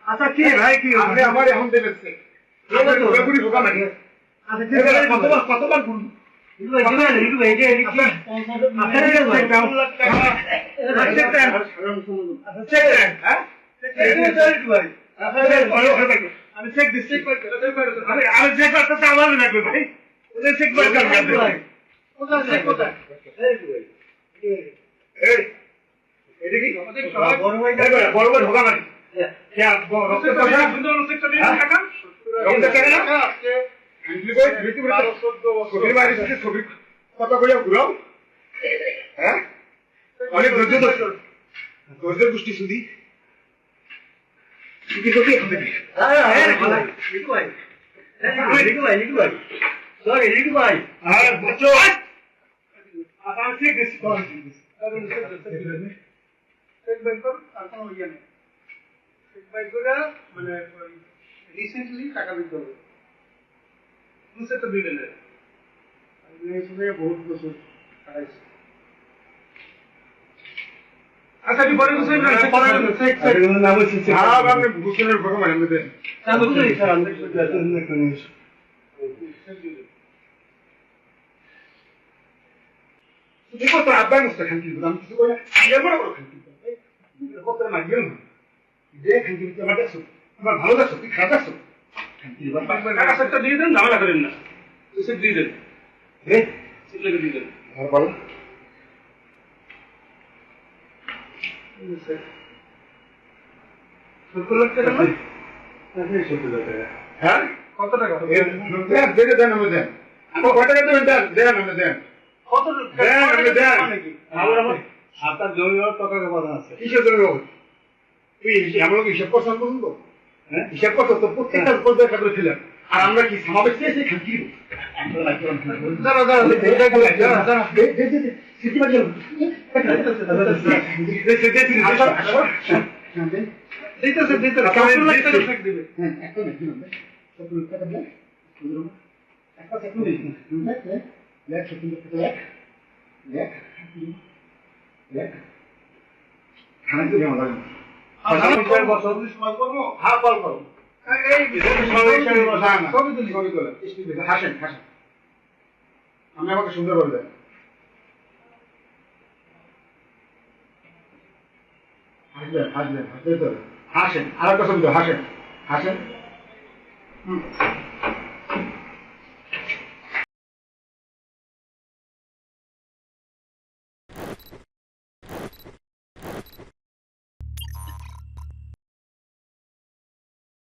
আচ্ছা কি ভাই কি আমার এখন দেখছে কতবার বলুন আমি চেক দিচ্ছি আমি চেক করতে আমার লাগবে ভাই ওদের চেক করে বড় বড় ঢোকা মারি কথা কইয়া ঘুরাও হ্যাঁ অনেক ধৈর্য গোষ্ঠী শুধু মানে রিসেন্টলি টাকা দিতে হবে তো দিলেন বহুত বছর আচ্ছা পরে ভূষণের ভগবান কত আব্বাই মস্ত খানকি আমি কিছু কই না বড় বড় খানকি কত মাগিও না যে খানকি আমার দেখছো আমার ভালো দেখছো তুই খারাপ দেখছো খানকি টাকা সেটা দিয়ে দেন ঝামেলা করেন না তুই দিয়ে দেন সেগুলোকে দিয়ে দেন আর বলো হ্যাঁ কত টাকা দেন আমি দেন আমার কত টাকা দেবেন দেন আমি দেন কত দেন আপনার জমি টাকা কথা আছে কিসের জমি তুই আমরা হিসাব করছেন বলুন তো হ্যাঁ হিসাব করছো তো প্রত্যেকটা পর্যায়ে টাকা ছিলেন আর আমরা কি সমাবেশ চেয়েছি খানকি হাসেন হাসেন আমি আমাকে সুন্দর করে দেন হাসবেন হাসবেন হাসতে তো হাসেন আর একটা ছবি হাসেন হাসেন